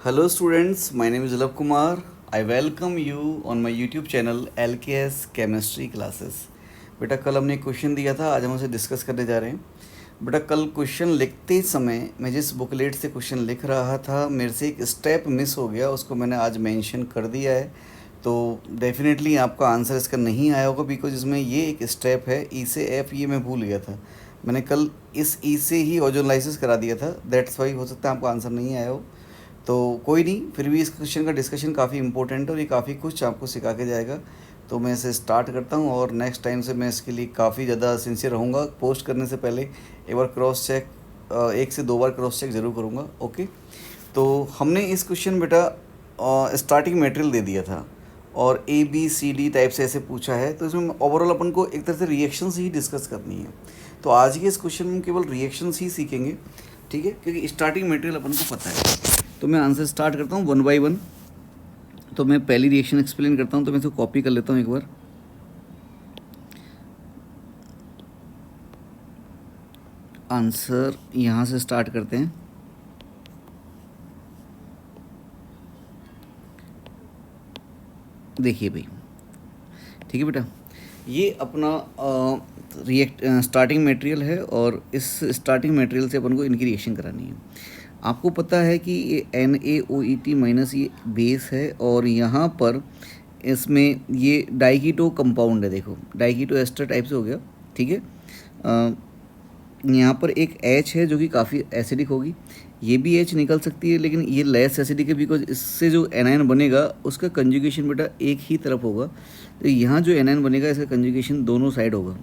Hello students, my name is Love Kumar. I welcome you on my YouTube channel LKS Chemistry Classes. बेटा कल हमने question दिया था, आज हम उसे डिस्कस करने जा रहे हैं। बेटा कल क्वेश्चन लिखते समय मैं जिस बुकलेट से क्वेश्चन लिख रहा था मेरे से एक स्टेप मिस हो गया, उसको मैंने आज मेंशन कर दिया है। तो डेफिनेटली आपका आंसर इसका नहीं आया होगा बिकॉज इसमें ये एक स्टेप है ई से एफ, ये मैं भूल गया था। मैंने कल इस ई से ही ओजोनलाइसिस करा दिया था, दैट्स वाई हो सकता है आपको आंसर नहीं आया हो। तो कोई नहीं, फिर भी इस क्वेश्चन का डिस्कशन काफ़ी इंपॉर्टेंट है और ये काफ़ी कुछ आपको सिखा के जाएगा। तो मैं इसे स्टार्ट करता हूँ और नेक्स्ट टाइम से मैं इसके लिए काफ़ी ज़्यादा सिंसियर रहूँगा। पोस्ट करने से पहले एक बार क्रॉस चेक, 1 से 2 बार क्रॉस चेक ज़रूर करूँगा। ओके, तो हमने इस क्वेश्चन बेटा स्टार्टिंग मटेरियल दे दिया था और A B C D type से ऐसे पूछा है, तो इसमें ओवरऑल अपन को एक तरह से रिएक्शंस ही डिस्कस करनी है। तो आज के इस क्वेश्चन में केवल रिएक्शंस ही सीखेंगे, ठीक है, क्योंकि स्टार्टिंग मटेरियल अपन को पता है। तो मैं आंसर स्टार्ट करता हूँ 1 बाय 1। तो मैं पहली रिएक्शन एक्सप्लेन करता हूँ, तो मैं इसको कॉपी कर लेता हूँ एक बार। आंसर यहाँ से स्टार्ट करते हैं। देखिए भाई, ठीक है बेटा, ये अपना स्टार्टिंग मटेरियल है और इस स्टार्टिंग मटेरियल से अपन को इनकी रिएक्शन करानी है। आपको पता है कि ये NaOET माइनस ये बेस है और यहाँ पर इसमें ये डाइकीटो कंपाउंड है। देखो डाइकीटो एस्टर टाइप से हो गया, ठीक है। यहाँ पर एक H है जो कि काफ़ी एसिडिक होगी, ये भी H निकल सकती है लेकिन ये लेस एसिडिक है बिकॉज इससे जो एनायन बनेगा उसका कंजुगेशन बेटा एक ही तरफ होगा। तो यहाँ जो एनायन बनेगा इसका कंजुगेशन दोनों साइड होगा।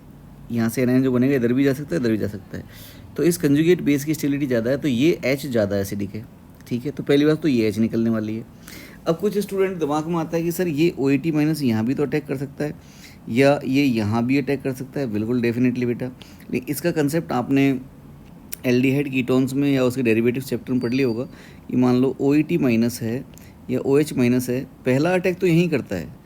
यहाँ से एनायन जो बनेगा इधर भी जा सकता है, इधर भी जा सकता है। तो इस कंजुगेट बेस की स्टेबिलिटी ज़्यादा है, तो ये H ज़्यादा एसिडिक है, ठीक है। तो पहली बात तो ये H निकलने वाली है। अब कुछ स्टूडेंट दिमाग में आता है कि सर ये OET माइनस यहाँ भी तो अटैक कर सकता है या ये यहाँ भी अटैक कर सकता है। बिल्कुल डेफिनेटली बेटा, लेकिन इसका कंसेप्ट आपने एल्डिहाइड कीटोन्स में या उसके डेरिवेटिव चैप्टर में पढ़ लिया होगा कि मान लो OET माइनस है या OH माइनस है, पहला अटैक तो यहीं करता है।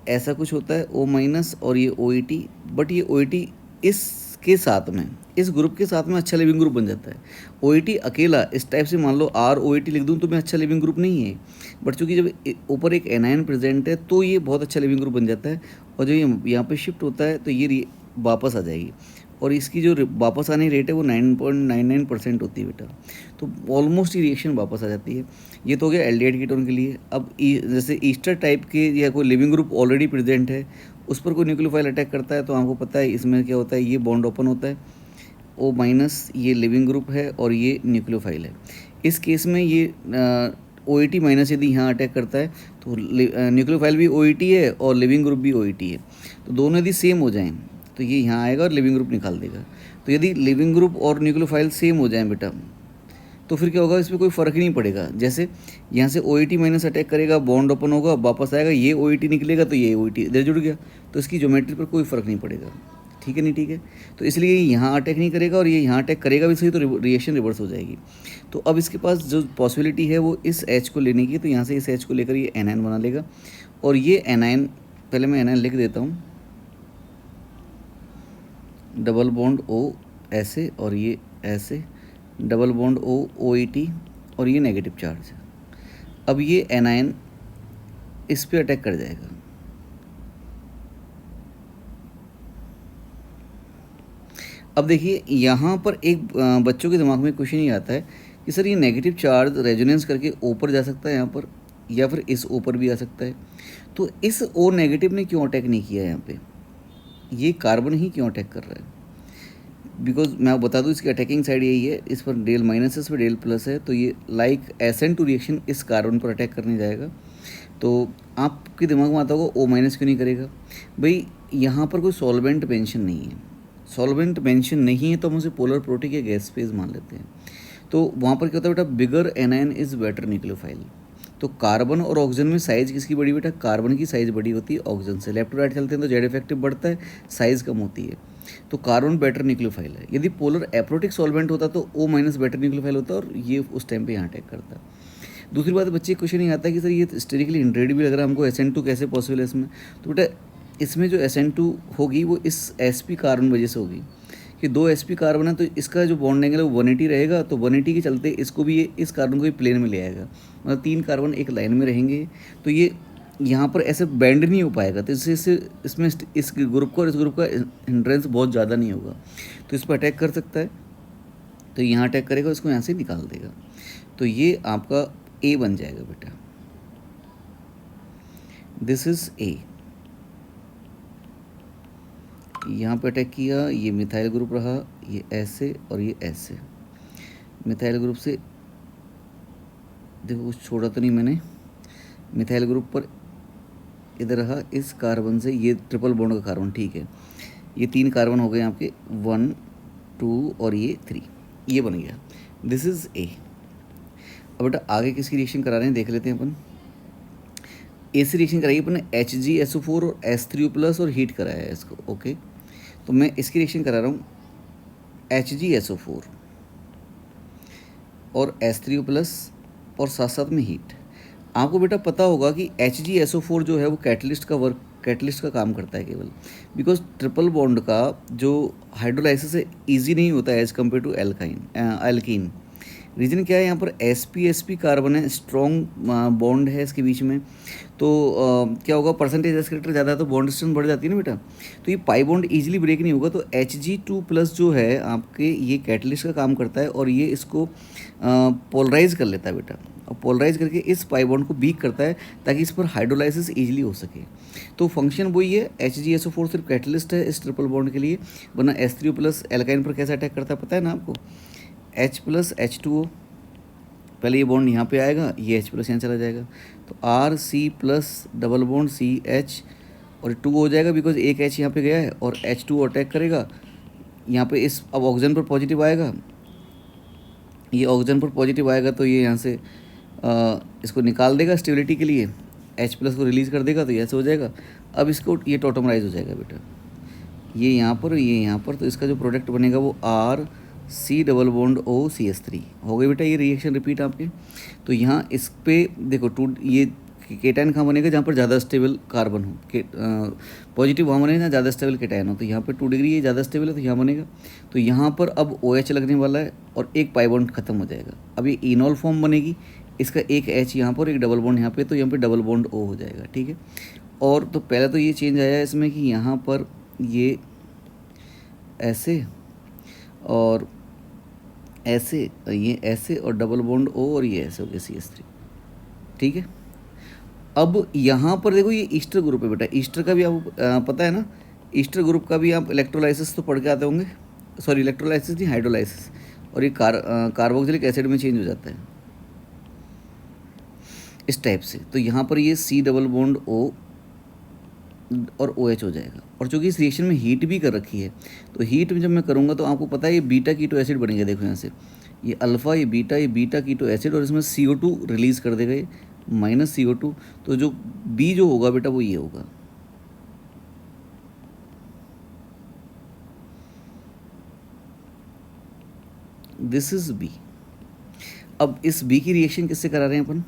ऐसा कुछ होता है O माइनस और ये OET, बट ये OET इसके साथ में, इस ग्रुप के साथ में अच्छा लिविंग ग्रुप बन जाता है। OET अकेला इस टाइप से मान लो ROET लिख दूँ तो मैं अच्छा लिविंग ग्रुप नहीं है, बट चूँकि जब ऊपर एक एनायन प्रेजेंट है तो ये बहुत अच्छा लिविंग ग्रुप बन जाता है। और जब ये यहाँ पे शिफ्ट होता है तो ये वापस आ जाएगी और इसकी जो वापस आने की रेट है वो 9.99% होती है बेटा। तो ऑलमोस्ट ये रिएक्शन वापस आ जाती है। ये तो हो गया एल्डिहाइड कीटोन के लिए। अब जैसे ईस्टर टाइप के या कोई लिविंग ग्रुप ऑलरेडी प्रेजेंट है उस पर कोई न्यूक्लियोफाइल अटैक करता है, तो आपको पता है इसमें क्या होता है, ये बॉन्ड ओपन होता है, O माइनस ये लिविंग ग्रुप है और ये न्यूक्लियोफाइल है। इस केस में ये OET माइनस यदि यहाँ अटैक करता है तो न्यूक्लियोफाइल भी OET है और लिविंग ग्रुप भी OET है, तो दोनों यदि सेम हो जाएं तो ये यहाँ आएगा और लिविंग ग्रुप निकाल देगा। तो यदि लिविंग ग्रुप और न्यूक्लियोफाइल सेम हो जाएं बेटा तो फिर क्या होगा, इस पर कोई फ़र्क ही नहीं पड़ेगा। जैसे यहाँ से OET माइनस अटैक करेगा, बॉन्ड ओपन होगा, वापस आएगा, ये OET निकलेगा तो ये OET इधर जुड़ गया, तो इसकी ज्योमेट्री पर कोई फ़र्क नहीं पड़ेगा, ठीक है नहीं, ठीक है। तो इसलिए ये यहाँ अटैक नहीं करेगा और ये यहाँ अटैक करेगा भी सही, तो रिएक्शन रिवर्स हो जाएगी। तो अब इसके पास जो पॉसिबिलिटी है वो इस H को लेने की, तो यहाँ से इस H को लेकर ये एनायन बना लेगा और ये एनायन, पहले मैं एनायन लिख देता हूँ, डबल बॉन्ड O ऐसे और ये ऐसे, डबल बॉन्ड O OET और ये नेगेटिव चार्ज है। अब ये एनायन इस पे अटैक कर जाएगा। अब देखिए यहाँ पर एक बच्चों के दिमाग में क्वेश्चन ये आता है कि सर ये नेगेटिव चार्ज रेजोनेंस करके ऊपर जा सकता है यहाँ पर या फिर इस ऊपर भी आ सकता है, तो इस O नेगेटिव ने क्यों अटैक नहीं किया यहाँ पे, ये कार्बन ही क्यों अटैक कर रहा है। बिकॉज मैं आपको बता दूँ इसकी अटैकिंग साइड यही है, इस पर डेल माइनस है, इस पर डेल प्लस है, तो ये लाइक SN2 रिएक्शन इस कार्बन पर अटैक करने जाएगा। तो आपके दिमाग में आता होगा O माइनस क्यों नहीं करेगा। भाई यहाँ पर कोई सॉल्वेंट मेंशन नहीं है, सॉल्वेंट मेंशन नहीं है तो हम उसे पोलर प्रोटिक या गैस फेज मान लेते हैं। तो वहाँ पर क्या होता है बेटा, बिगर एनायन इज़ बेटर न्यूक्लियोफाइल। तो कार्बन और ऑक्सीजन में साइज़ किसकी बड़ी बेटा, कार्बन की साइज़ बड़ी होती है ऑक्सीजन से। लेफ्ट टू राइट चलते हैं तो जेड इफेक्टिव बढ़ता है, साइज़ कम होती है, तो कार्बन बेटर न्यूक्लियोफाइल है। यदि पोलर एप्रोटिक सॉल्वेंट होता तो O माइनस बेटर न्यूक्लियोफाइल होता और ये उस टाइम पे यहाँ अटैक करता। दूसरी बात, बच्चे क्वेश्चन नहीं आता कि सर ये स्टेरिकली इंट्रेड भी लग रहा है हमको, SN2 कैसे पॉसिबल है इसमें। तो बेटा इसमें जो SN2 होगी वो इस sp कार्बन वजह से होगी, कि 2 sp कार्बन है तो इसका जो बॉन्ड एंगल है वो 180 रहेगा, तो 180 के चलते इसको भी ये इस कार्बन को भी प्लेन में ले आएगा, मतलब 3 कार्बन एक लाइन में रहेंगे। तो ये यहाँ पर ऐसे बैंड नहीं हो पाएगा, तो इससे इसमें इस ग्रुप का और इस ग्रुप का हिंड्रेंस बहुत ज़्यादा नहीं होगा, तो इस पर अटैक कर सकता है। तो यहाँ अटैक करेगा, इसको यहाँ से निकाल देगा, तो ये आपका ए बन जाएगा बेटा, दिस इज ए। यहाँ पे अटैक किया, ये मिथाइल ग्रुप रहा, ये ऐसे और ये ऐसे। मिथाइल ग्रुप से देखो कुछ छोड़ा तो नहीं मैंने, मिथाइल ग्रुप पर इधर रहा, इस कार्बन से ये ट्रिपल बॉन्ड का कार्बन, ठीक है, ये 3 कार्बन हो गए आपके, 1 2 और ये 3, ये बन गया, दिस इज़ ए। अब बेटा आगे किसकी रिएक्शन करा रहे हैं देख लेते हैं अपन। ए से रिएक्शन कराइए अपन ने HgSO4 और H3O+ और हीट कराया है इसको, ओके। तो मैं इसकी रिएक्शन करा रहा हूँ HgSO4 और H3O+ और साथ साथ में हीट। आपको बेटा पता होगा कि HgSO4 जो है वो कैटलिस्ट का काम करता है केवल, बिकॉज ट्रिपल बॉन्ड का जो हाइड्रोलाइसिस है ईजी नहीं होता है as compare to alkene. Reason क्या है, यहाँ पर sp कार्बन है, स्ट्रॉन्ग बॉन्ड है इसके बीच में, तो क्या होगा, परसेंटेज एस कैरेक्टर ज़्यादा है तो बॉन्ड डिस्टेंस बढ़ जाती है ना बेटा, तो ये पाई बॉन्ड ईजिली ब्रेक नहीं होगा। तो Hg2+ जो है आपके ये कैटलिस्ट का काम करता है और ये इसको पोलराइज कर लेता है बेटा, और पोलराइज करके इस पाई बॉन्ड को वीक करता है ताकि इस पर हाइड्रोलाइसिस ईजिली हो सके। तो फंक्शन वही है, HgSO4 सिर्फ कैटलिस्ट है इस ट्रिपल बॉन्ड के लिए, वरना H3O+ एल्काइन पर कैसा अटैक करता है पता है ना आपको, H+H2O, पहले ये बॉन्ड यहाँ पे आएगा, ये H+ यहाँ चला जाएगा, तो RC+ डबल बॉन्ड CH और 2 हो जाएगा, बिकॉज एक H यहाँ पे गया है, और H2O अटैक करेगा यहाँ पे, इस अब ऑक्सीजन पर पॉजिटिव आएगा, ये ऑक्सीजन पर पॉजिटिव आएगा तो ये यहाँ से इसको निकाल देगा स्टेबिलिटी के लिए, H+ को रिलीज़ कर देगा, तो ऐसे हो जाएगा। अब इसको ये टॉटमराइज हो जाएगा बेटा, ये यहाँ पर, ये यहाँ पर, तो इसका जो प्रोडक्ट बनेगा वो RC डबल बॉन्ड OCH3 हो गई बेटा। ये रिएक्शन रिपीट आपके, तो यहाँ इस पे देखो ये केटायन कहाँ बनेगा, जहाँ पर ज़्यादा स्टेबल कार्बन हो, पॉजिटिव वहाँ बनेगा जहाँ ज़्यादा स्टेबल केटायन हो, तो यहाँ पर 2 डिग्री ये ज़्यादा स्टेबल है तो यहाँ बनेगा, तो यहाँ पर अब OH लगने वाला है और एक पाई बॉन्ड खत्म हो जाएगा। अब ये इनॉल फॉर्म बनेगी, इसका एक H यहाँ पर, एक डबल बॉन्ड यहाँ पे, तो यहाँ पे डबल बॉन्ड O हो जाएगा, ठीक है। और तो पहले तो ये चेंज आया इसमें कि यहाँ पर ये ऐसे और ऐसे, ये ऐसे और डबल बॉन्ड O और ये ऐसे हो गया CH3, ठीक है। अब यहाँ पर देखो ये ईस्टर ग्रुप है बेटा, ईस्टर का भी आपको पता है ना, ईस्टर ग्रुप का भी आप इलेक्ट्रोलाइसिस तो पढ़ के आते होंगे, सॉरी इलेक्ट्रोलाइसिस नहीं हाइड्रोलाइसिस, और ये कार्बोक्सिलिक एसिड में चेंज हो जाता है इस टाइप से। तो यहाँ पर ये C डबल बॉन्ड O और OH हो जाएगा, और चूँकि इस रिएक्शन में हीट भी कर रखी है, तो हीट में जब मैं करूँगा तो आपको पता है ये बीटा कीटो एसिड बनेगा, देखो यहाँ से ये अल्फ़ा, ये बीटा कीटो एसिड, और इसमें CO2 रिलीज़ कर देगा ये -CO2, तो जो B जो होगा बेटा वो ये होगा, दिस इज B। अब इस B की रिएक्शन किससे करा रहे हैं अपन,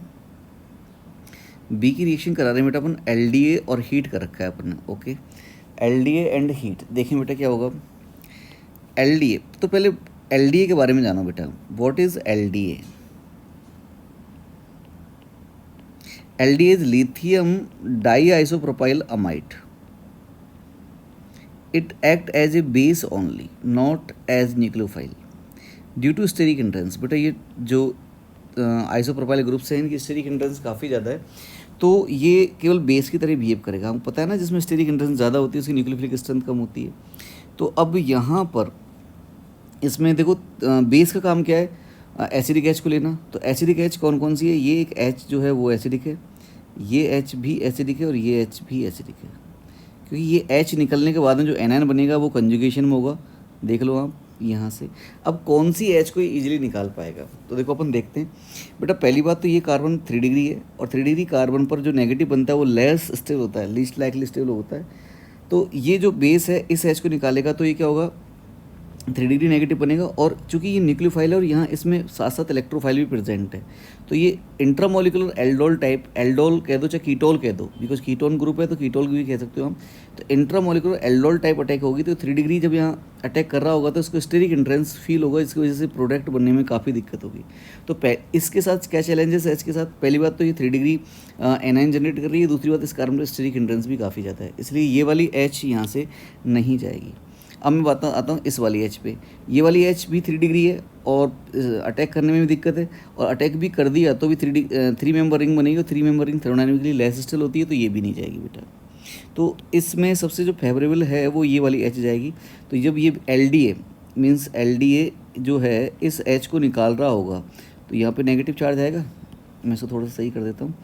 B की रिएक्शन करा रहे हैं बेटा अपन LDA और हीट कर रखा है अपन ने, ओके। LDA एंड हीट, देखिए बेटा क्या होगा। LDA, तो पहले LDA के बारे में जानो बेटा, what is LDA? LDA is lithium diisopropyl amide. It act as a base only, not as nucleophile. Due to steric hindrance, बेटा ये जो आइसोप्रोपाइल ग्रुप से इनकी स्टेरिक हिंड्रेंस काफ़ी ज़्यादा है, तो ये केवल बेस की तरह बिहेव करेगा। हमको पता है ना, जिसमें स्टेरिक हिंड्रेंस ज़्यादा होती है उसकी न्यूक्लियोफिलिक स्ट्रेंथ कम होती है। तो अब यहाँ पर इसमें देखो बेस का काम क्या है, एसिडिक एच को लेना। तो एसिडिक एच कौन कौन सी है, ये एक एच जो है वो एसिडिक है, ये एच भी एसिडिक है और ये एच भी एसिडिक है, क्योंकि ये एच निकलने के बाद में जो एनायन बनेगा वो कंजुगेशन में होगा, देख लो आप यहाँ से। अब कौन सी एच को इजीली निकाल पाएगा, तो देखो अपन देखते हैं बेटा। पहली बात तो ये कार्बन 3 डिग्री है, और 3 डिग्री कार्बन पर जो नेगेटिव बनता है वो लेस स्टेबल होता है, लीस्ट लाइकली स्टेबल होता है। तो ये जो बेस है इस एच को निकालेगा, तो ये क्या होगा, 3 डिग्री नेगेटिव बनेगा। और चूंकि ये न्यूक्लियोफाइल है और यहाँ इसमें साथ साथ इलेक्ट्रोफाइल भी प्रेजेंट है, तो ये इंट्रामोलिकुलर एल्डोल टाइप, एल्डोल कह दो चाहे कीटोल कह दो, बिकॉज कीटोन ग्रुप है तो कीटोल भी कह सकते हो हम। तो इंट्रामोलिकुलर एल्डोल टाइप अटैक होगी, तो 3 डिग्री जब यहाँ अटैक कर रहा होगा तो इसको स्टेरिक इंट्रेंस फील होगा, इसकी वजह से प्रोडक्ट बनने में काफ़ी दिक्कत होगी। तो इसके साथ क्या चैलेंजेस है एच के साथ? पहली बात तो ये 3 डिग्री एनाइन जनरेट कर रही है, दूसरी बात इस कार्बन पर स्टेरिक इंट्रेंस भी काफ़ी ज़्यादा है, इसलिए ये वाली एच यहाँ से नहीं जाएगी। अब मैं आता हूँ इस वाली एच पे। ये वाली एच भी 3 डिग्री है और अटैक करने में भी दिक्कत है, और अटैक भी कर दिया तो भी 3 मेंबर रिंग बनेगी, और 3 member ring thermodynamically less stable होती है, तो ये भी नहीं जाएगी बेटा। तो इसमें सबसे जो फेवरेबल है वो ये वाली एच जाएगी। तो जब ये LDA मीन्स LDA जो है इस एच को निकाल रहा होगा तो यहाँ पे नेगेटिव चार्ज आएगा। मैं इसको थोड़ा सा सही कर देता हूँ।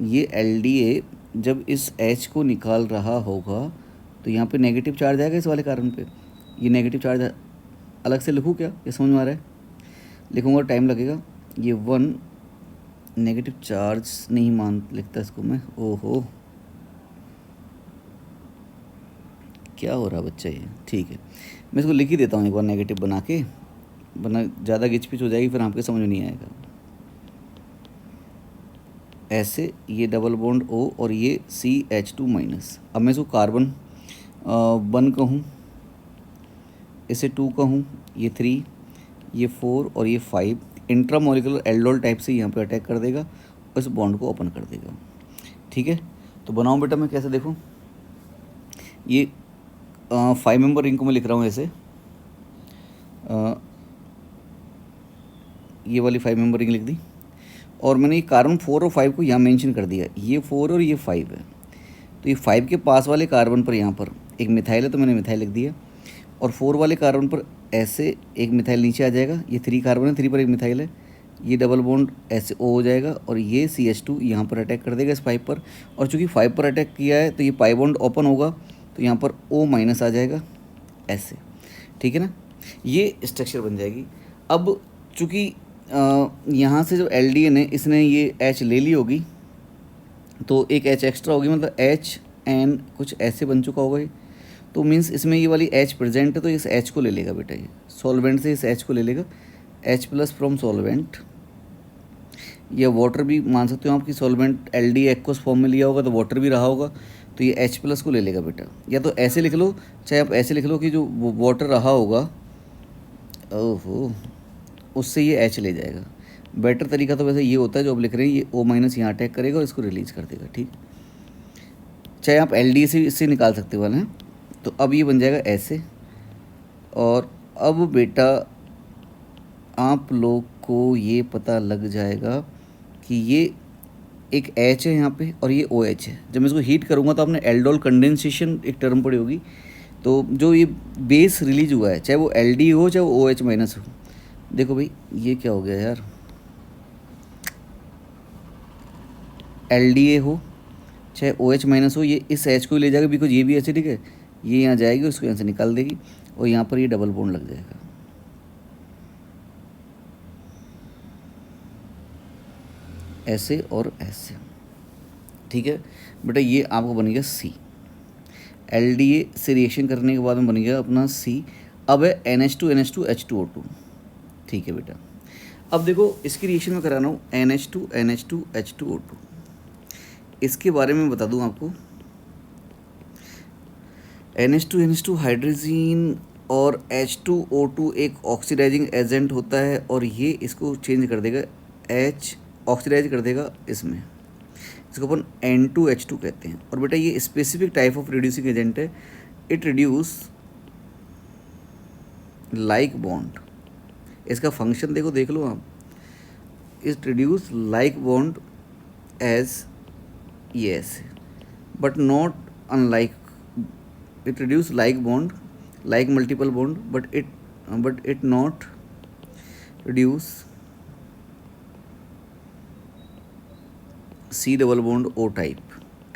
ये LDA जब इस एच को निकाल रहा होगा तो यहाँ पे नेगेटिव चार्ज आएगा इस वाले कार्बन पे। ये नेगेटिव चार्ज अलग से लिखूँ क्या, ये समझ में आ रहा है? लिखूँगा टाइम लगेगा। ये 1 नेगेटिव चार्ज नहीं मान लिखता इसको मैं। ओहो, क्या हो रहा बच्चा ये। ठीक है, मैं इसको लिख ही देता हूँ एक बार नेगेटिव बना के, वरना ज़्यादा गिच पिच हो जाएगी, फिर आपके समझ में नहीं आएगा। ऐसे ये डबल बॉन्ड O और ये CH2 माइनस। अब मैं इसको कार्बन 1 कहूँ, इसे 2 कहूँ, ये 3, ये 4 और ये 5 इंट्रामोलिकुलर एल्डोल टाइप से यहाँ पे अटैक कर देगा और इस बॉन्ड को ओपन कर देगा। ठीक है, तो बनाऊँ बेटा मैं कैसे देखूँ? ये 5 मेंबर रिंग को मैं लिख रहा हूँ ऐसे, ये वाली 5 मेंबर रिंग लिख दी, और मैंने ये कार्बन 4 और 5 को यहाँ मेंशन कर दिया, ये 4 और ये 5 है। तो ये 5 के पास वाले कार्बन पर यहाँ पर एक मिथाइल है तो मैंने मिथाइल लिख दिया, और 4 वाले कार्बन पर ऐसे एक मिथाइल नीचे आ जाएगा। ये 3 कार्बन है, 3 पर एक मिथाइल है, ये डबल बॉन्ड ऐसे O हो जाएगा, और ये CH2 यहाँ पर अटैक कर देगा इस 5 पर, और चूँकि 5 पर अटैक किया है तो ये पाई बॉन्ड ओपन होगा, तो यहाँ पर O माइनस आ जाएगा ऐसे। ठीक है ना, ये स्ट्रक्चर बन जाएगी। अब चूँकि यहाँ से जो LDA ने इसने ये H ले ली होगी, तो एक H एक्स्ट्रा होगी, मतलब HN कुछ ऐसे बन चुका होगा ये। तो मीन्स इसमें ये वाली H प्रेजेंट है, तो इस H को ले लेगा बेटा, ये सॉल्वेंट से इस H को ले लेगा, H प्लस फ्रॉम सॉल्वेंट, या वाटर भी मान सकते हो आप कि सॉल्वेंट LDA एक्वस फॉर्म में लिया होगा तो वाटर भी रहा होगा, तो ये H प्लस को ले लेगा बेटा। या तो ऐसे लिख लो, चाहे आप ऐसे लिख लो कि जो वाटर रहा होगा, ओहो, उससे ये H ले जाएगा। बेटर तरीका तो वैसे ये होता है जो आप लिख रहे हैं, ये O माइनस यहाँ अटैक करेगा और इसको रिलीज कर देगा। ठीक, चाहे आप LDA से इससे निकाल सकते वाले हैं। तो अब ये बन जाएगा ऐसे, और अब बेटा आप लोग को ये पता लग जाएगा कि ये एक H है यहाँ पे और ये OH है। जब मैं इसको हीट करूँगा तो आपने एल्डोल कंडेंसेशन एक टर्म पढ़ी होगी, तो जो ये बेस रिलीज हुआ है, चाहे वो LD हो चाहे वो OH माइनस हो। देखो भाई ये क्या हो गया यार, LDA हो चाहे OH माइनस हो, ये इस H को ले जाएगा, बिकॉज ये भी एसिडिक है, ये यहाँ जाएगी, उसको यहाँ से निकाल देगी, और यहाँ पर ये डबल बॉन्ड लग जाएगा ऐसे और ऐसे। ठीक है बेटा, ये आपको बन गया C। LDA से रिएक्शन करने के बाद में बन गया अपना C। अब है NH2 H2O2। ठीक है बेटा, अब देखो इसकी रिएक्शन में करा रहा हूँ NH2 H2O2। इसके बारे में बता दूँ आपको, NH2 हाइड्रोजीन और H2O2 एक ऑक्सीडाइजिंग एजेंट होता है, और ये इसको चेंज कर देगा, H ऑक्सीडाइज कर देगा इसमें, इसको अपन N2H2 कहते हैं। और बेटा ये specific type of reducing agent है, इट रिड्यूस लाइक बॉन्ड। इसका फंक्शन देखो, देख लो आप, it reduce like bond as yes but not unlike, it reduce like bond like multiple bond, but it not reduce C double bond O type,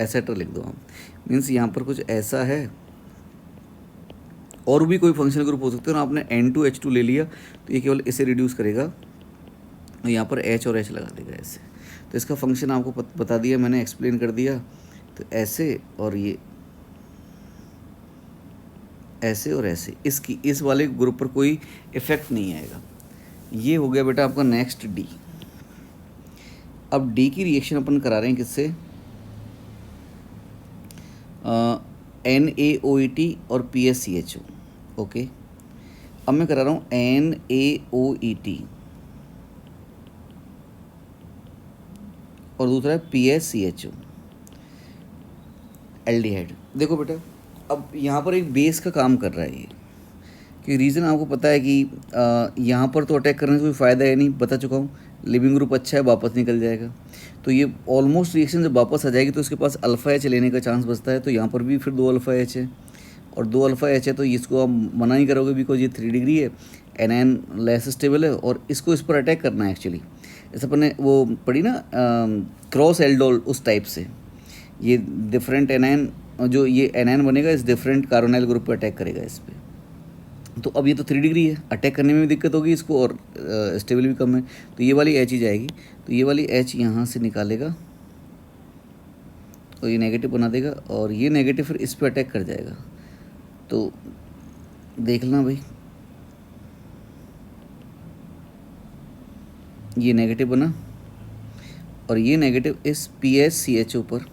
etcetera लिख दो आप। Means यहाँ पर कुछ ऐसा है, और भी कोई फंक्शनल ग्रुप हो सकते हो ना, आपने N2H2 ले लिया तो ये केवल इसे रिड्यूस करेगा, और यहाँ पर H और H लगा देगा ऐसे। तो इसका फंक्शन आपको बता दिया मैंने, एक्सप्लेन कर दिया। तो ऐसे और ये ऐसे और ऐसे, इसकी इस वाले ग्रुप पर कोई इफ़ेक्ट नहीं आएगा। ये हो गया बेटा आपका नेक्स्ट डी। अब डी की रिएक्शन अपन करा रहे हैं किससे, NaOET और PaCHO। ओके, अब मैं करा रहा हूँ NaOET और दूसरा है PaCHO, एल्डिहाइड। देखो बेटा, अब यहाँ पर एक बेस का काम कर रहा है ये, कि रीज़न आपको पता है कि यहाँ पर तो अटैक करने से कोई फ़ायदा है नहीं, बता चुका हूँ। लिविंग ग्रुप अच्छा है, वापस निकल जाएगा। तो ये ऑलमोस्ट रिएक्शन जब वापस आ जाएगी तो इसके पास अल्फ़ा एच लेने का चांस बचता है। तो यहाँ पर भी फिर 2 अल्फ़ा एच है और 2 अल्फ़ा एच है, तो इसको आप मना नहीं करोगे बिकॉज ये 3 डिग्री है, एनायन लेस स्टेबल है और इसको इस पर अटैक करना है एक्चुअली। जैसे अपन ने वो पढ़ी ना क्रॉस एल्डोल, उस टाइप से ये डिफरेंट एनायन, जो ये एनायन बनेगा इस डिफरेंट कार्बोनाइल ग्रुप पर अटैक करेगा इस पर। तो अब ये तो 3 डिग्री है, अटैक करने में भी दिक्कत होगी इसको और स्टेबल भी कम है, तो ये वाली एच ही जाएगी। तो ये वाली एच यहाँ से निकालेगा और ये नेगेटिव बना देगा और ये नेगेटिव फिर इस पर अटैक कर जाएगा। तो देख लेना भाई, ये नेगेटिव बना और ये नेगेटिव इस PaCHO पर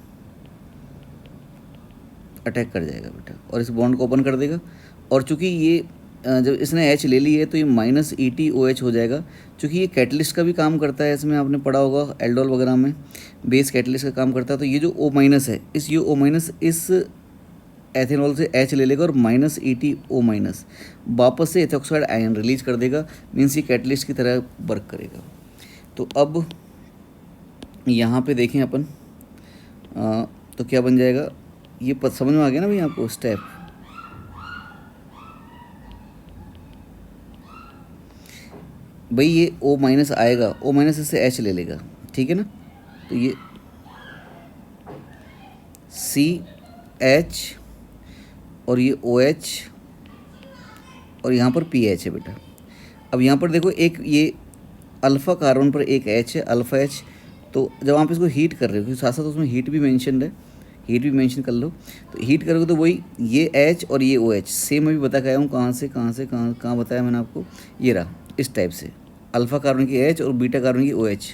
अटैक कर जाएगा बेटा और इस बॉन्ड को ओपन कर देगा। और चूंकि ये जब इसने H ले ली है तो ये -EtOH हो जाएगा। चूँकि ये कैटलिस्ट का भी काम करता है, इसमें आपने पढ़ा होगा एल्डोल वगैरह में, बेस कैटलिस्ट का काम करता है। तो ये जो O- है, इस ये O- इस एथेनॉल से H ले लेगा और -EtO- वापस से एथोक्साइड आयन रिलीज कर देगा, मीन्स ये कैटलिस्ट की तरह वर्क करेगा। तो अब यहाँ पे देखें अपन, तो क्या बन जाएगा, ये समझ में आ गया ना भाई आपको स्टेप। भाई ये O- आएगा, O- इससे H ले लेगा, ठीक है ना। तो ये CH और ये OH और यहाँ पर PH है बेटा। अब यहाँ पर देखो, एक ये अल्फ़ा कार्बन पर एक H है, अल्फ़ा H। तो जब आप इसको हीट कर रहे हो, क्योंकि साथ साथ उसमें हीट भी मेंशन है, हीट भी मेंशन कर लो। तो हीट करोगे तो वही ये H और ये OH सेम अभी बता के आया हूँ, कहाँ बताया मैंने आपको, ये रहा इस टाइप से, अल्फ़ा कार्बन की H और बीटा कार्बन की OH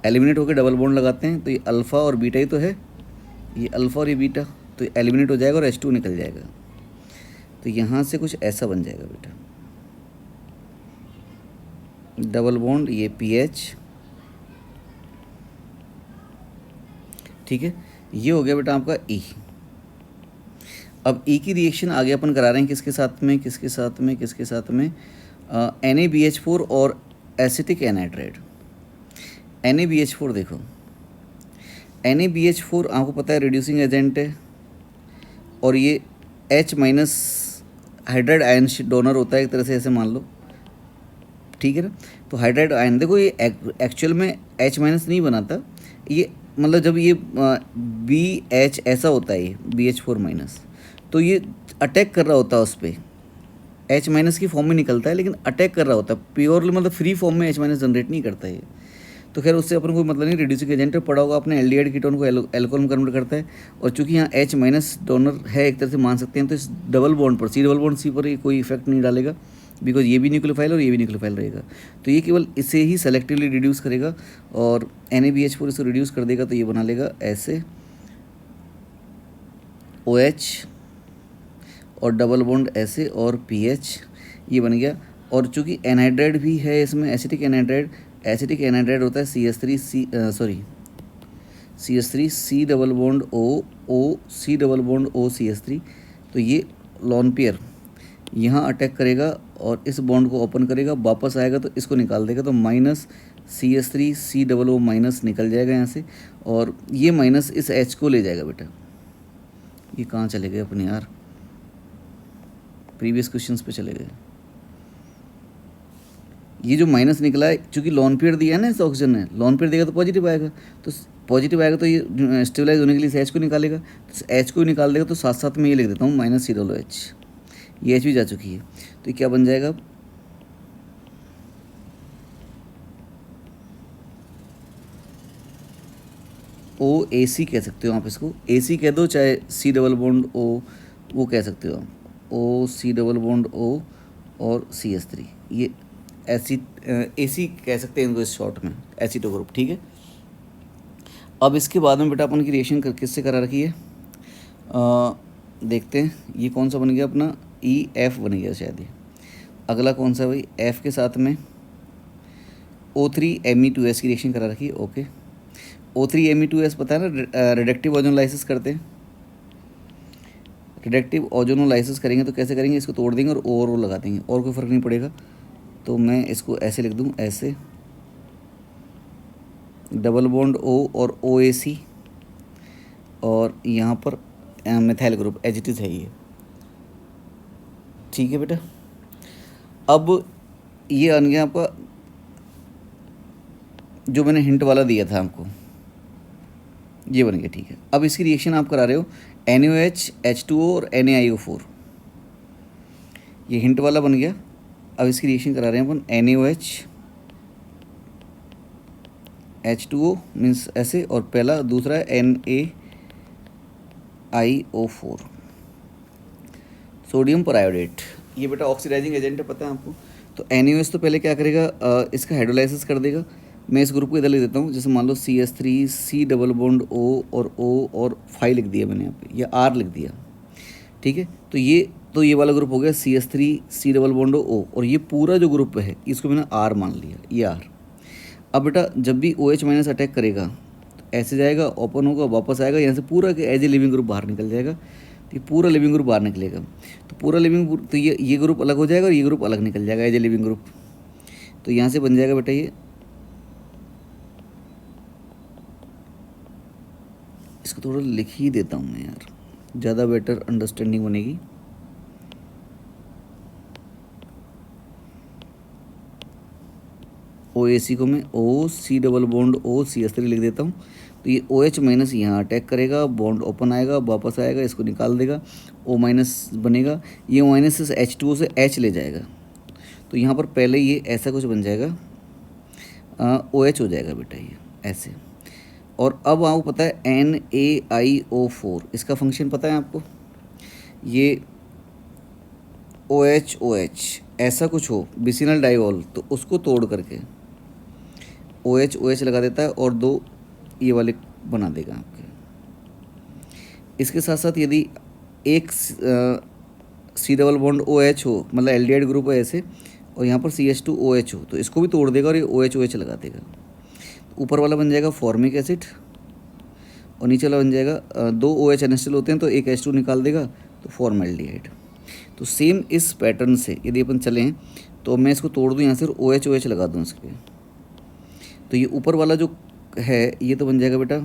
एलिमिनेट होकर डबल बॉन्ड लगाते हैं। तो ये अल्फ़ा और बीटा ही तो है, ये अल्फ़ा और ये बीटा, तो एलिमिनेट हो जाएगा और H2 निकल जाएगा। तो यहाँ से कुछ ऐसा बन जाएगा बेटा, डबल बॉन्ड ये PH, ठीक है। ये हो गया बेटा आपका E। अब E की रिएक्शन आगे अपन करा रहे हैं किसके साथ में, NaBH4 और एसिटिक एनहाइड्राइड। NaBH4 देखो, NaBH4 आपको पता है रिड्यूसिंग एजेंट है और ये H- हाइड्राइड आयन डोनर होता है एक तरह से, ऐसे मान लो, ठीक है ना। तो हाइड्राइड आयन देखो, ये एक्चुअल में H- नहीं बनाता, ये मतलब जब ये BH ऐसा होता है, ये BH4-, तो ये अटैक कर रहा होता है उस पर, H- की फॉर्म में निकलता है लेकिन अटैक कर रहा होता है, प्योरली मतलब फ्री फॉर्म में H- जनरेट नहीं करता है ये। तो खैर उससे अपन कोई मतलब नहीं, रिड्यूसिंग एजेंट पढ़ा होगा आपने, एल्डिहाइड कीटोन को एल्कोहल में कन्वर्ट करता है। और चूंकि यहाँ H- डोनर है एक तरह से मान सकते हैं, तो इस डबल बॉन्ड पर, C पर ये कोई इफेक्ट नहीं डालेगा, बिकॉज ये भी न्यूक्लियोफाइल और ये भी न्यूक्लियोफाइल रहेगा। तो ये केवल इसे ही सेलेक्टिवली रिड्यूस करेगा और NaBH4 इसको रिड्यूस कर देगा, तो ये बना लेगा ऐसे OH और डबल बॉन्ड ऐसे और PH, ये बन गया। और चूंकि एनहाइड्राइड भी है इसमें, एसिटिक एनहाइड्राइड होता है CH3 C double bond O C double bond O CH3। तो ये लॉन पेयर यहाँ अटैक करेगा और इस बॉन्ड को ओपन करेगा, वापस आएगा तो इसको निकाल देगा, तो -CH3 COO- निकल जाएगा यहाँ से, और ये माइनस इस H को ले जाएगा बेटा। ये कहाँ चले गए अपने यार, प्रीवियस क्वेश्चंस पे चले गए। ये जो माइनस निकला है, चूंकि लॉन पेयर दिया है ना इस ऑक्सीजन ने, लॉन पेयर देगा तो पॉजिटिव आएगा, तो पॉजिटिव आएगा तो ये स्टेबलाइज होने के लिए इस H को निकालेगा, तो H को निकाल देगा। तो साथ साथ में ये लिख देता हूँ -COOH, ये H भी जा चुकी है, तो ये क्या बन जाएगा, OAC कह सकते हो आप इसको, AC कह दो, चाहे C डबल बॉन्ड O वो कह सकते हो आप, O C double bond O और CH3, ये AC कह सकते हैं इनको इस शॉर्ट में, एसीटो ग्रुप, ठीक है। अब इसके बाद में बेटा अपन की रिएक्शन किससे करा रखी है, देखते हैं ये कौन सा बन गया अपना, EF बन गया शायद ये। अगला कौन सा भाई, F के साथ में O3Me2S की रिएक्शन करा रखी है, ओके। O3Me2S पता है ना, रिडक्टिव ओजोनोलाइसिस करते हैं। रिडक्टिव ओजोनोलाइसिस करेंगे तो कैसे करेंगे, इसको तोड़ देंगे और O लगा देंगे, और कोई फ़र्क नहीं पड़ेगा। तो मैं इसको ऐसे लिख दूँ, ऐसे डबल बॉन्ड O और OAC, और यहाँ पर मिथाइल ग्रुप एजिटिस है ये, ठीक है बेटा। अब ये बन गया आपका जो मैंने हिंट वाला दिया था आपको, ये बन गया, ठीक है। अब इसकी रिएक्शन आप करा रहे हो NaOH H2O और NaIO4, ये हिंट वाला बन गया। अब इसकी रिएक्शन करा रहे हैं अपन NaOH H2O मीन्स ऐसे, और पहला दूसरा है NaIO4 सोडियम परायोडेट, ये बेटा ऑक्सीडाइजिंग एजेंट है, पता है आपको। तो NaOH तो पहले क्या करेगा, इसका हाइड्रोलाइसिस कर देगा। मैं इस ग्रुप को इधर लिख देता हूँ, जैसे मान लो CH3 C double bond O और 5 लिख दिया मैंने यहाँ पे, या R लिख दिया, ठीक है। तो ये वाला ग्रुप हो गया CH3 C double bond O, और ये पूरा जो ग्रुप है इसको मैंने R मान लिया, ये R। अब बेटा जब भी OH माइनस अटैक करेगा तो ऐसे जाएगा, ओपन होगा, वापस आएगा, यहाँ से पूरा एज ए लिविंग ग्रुप बाहर निकल जाएगा। तो ये पूरा लिविंग ग्रुप बाहर निकलेगा, तो पूरा लिविंग, तो ये ग्रुप अलग हो जाएगा और ये ग्रुप अलग निकल जाएगा एज ए लिविंग ग्रुप। तो यहाँ से बन जाएगा बेटा ये, इसको थोड़ा लिख ही देता हूँ मैं यार, ज़्यादा बेटर अंडरस्टैंडिंग बनेगी। OAC को मैं OC डबल बॉन्ड OCH3 लिख देता हूँ। तो ये OH माइनस यहाँ अटैक करेगा, बॉन्ड ओपन आएगा, वापस आएगा, इसको निकाल देगा, O माइनस बनेगा, ये O माइनस से H2O से H ले जाएगा। तो यहाँ पर पहले ये ऐसा कुछ बन जाएगा, OH हो जाएगा बेटा ये ऐसे। और अब आपको पता है NaIO4, इसका फंक्शन पता है आपको, ये OH ऐसा कुछ हो बिसिनल डाइवॉल, तो उसको तोड़ करके OH लगा देता है और 2 ये वाले बना देगा आपके। इसके साथ साथ यदि एक C डबल बॉन्ड OH हो, मतलब एल्डिहाइड ग्रुप है ऐसे, और यहाँ पर CH2OH हो, तो इसको भी तोड़ देगा और ये OH लगा देगा। ऊपर वाला बन जाएगा फॉर्मिक एसिड और नीचे वाला बन जाएगा 2 OH एनेस्टल होते हैं तो एक H2 निकाल देगा, तो फॉर्मेल्डिहाइड। तो सेम इस पैटर्न से यदि अपन चलें तो मैं इसको तोड़ दूँ यहाँ से और OH लगा दूँ इस पर, तो ये ऊपर वाला जो है ये तो बन जाएगा बेटा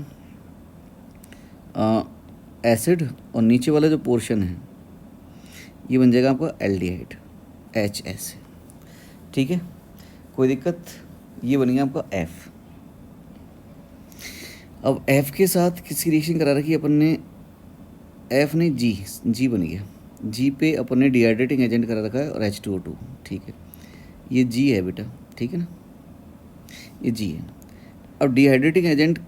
एसिड, और नीचे वाला जो पोर्शन है ये बन जाएगा आपका एल्डिहाइड HS, ठीक है, कोई दिक्कत। ये बन गया आपका F। अब F के साथ किसकी रिएक्शन करा रखी है अपन ने, F ने G बन गया, G पे अपन ने डिहाइड्रेटिंग एजेंट करा रखा है और H2O2, ठीक है, ये G है बेटा, ठीक है ना, ये G है। अब डिहाइड्रेटिंग एजेंट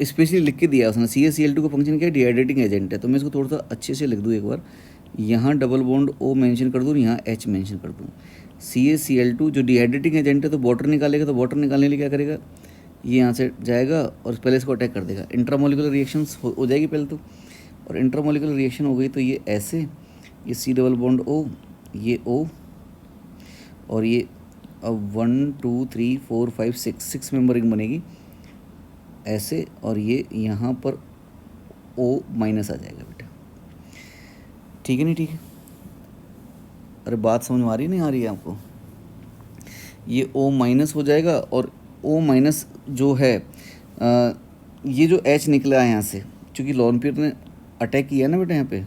स्पेशली लिख के दिया उसने, CaCl2 का फंक्शन क्या है, डिहाइड्रेटिंग एजेंट है। तो मैं इसको थोड़ा सा अच्छे से लिख दूँ एक बार, यहाँ डबल बॉन्ड O मेंशन कर दूँ, यहाँ H मेंशन कर दूँ। CaCl2 जो डिहाइड्रेटिंग एजेंट है तो वाटर निकालेगा, तो वाटर निकालने के लिए क्या करेगा, ये यहाँ से जाएगा और पहले इसको अटैक कर देगा। इंट्रामोलिकुलर रिएक्शंस हो जाएगी पहले तो, और इंट्रामोलिकुलर रिएक्शन हो गई तो ये ऐसे, ये C डबल बॉन्ड O, ये O, और ये अब 1 2 3 4 5 6 मेंबरिंग बनेगी ऐसे, और ये यहाँ पर O माइनस आ जाएगा बेटा, ठीक है नहीं, ठीक है। अरे बात समझ में आ रही नहीं आ रही है आपको, ये O माइनस हो जाएगा, और O माइनस जो है ये जो H निकला है यहाँ से, चूँकि लॉन पेयर ने अटैक किया ना बेटा, यहाँ पे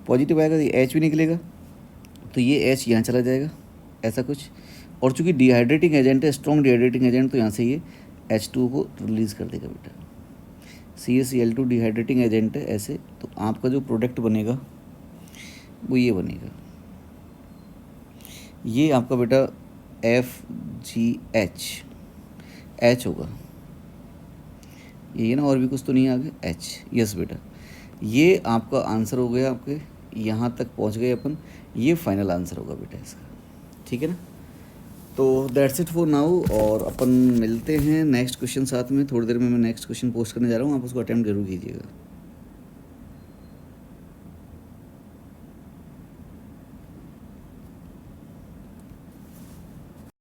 पॉजिटिव आएगा, ये H भी निकलेगा, तो ये H यहाँ चला जाएगा ऐसा कुछ। और चूँकि डिहाइड्रेटिंग एजेंट है, स्ट्रॉन्ग डिहाइड्रेटिंग एजेंट, तो यहाँ से ये H2 को रिलीज़ कर देगा बेटा। CaCl2 डिहाइड्रेटिंग एजेंट है ऐसे, तो आपका जो प्रोडक्ट बनेगा वो ये बनेगा, ये आपका बेटा FGH H होगा, ये ना, और भी कुछ तो नहीं आगे H, यस बेटा, ये आपका आंसर हो गया आपके यहाँ तक पहुँच गए अपन। ये फाइनल आंसर होगा बेटा इसका, ठीक है ना। तो दैट्स इट फॉर नाउ, और अपन मिलते हैं नेक्स्ट क्वेश्चन साथ में। थोड़ी देर में मैं नेक्स्ट क्वेश्चन पोस्ट करने जा रहा हूँ, आप उसको अटेम्प्ट जरूर कीजिएगा।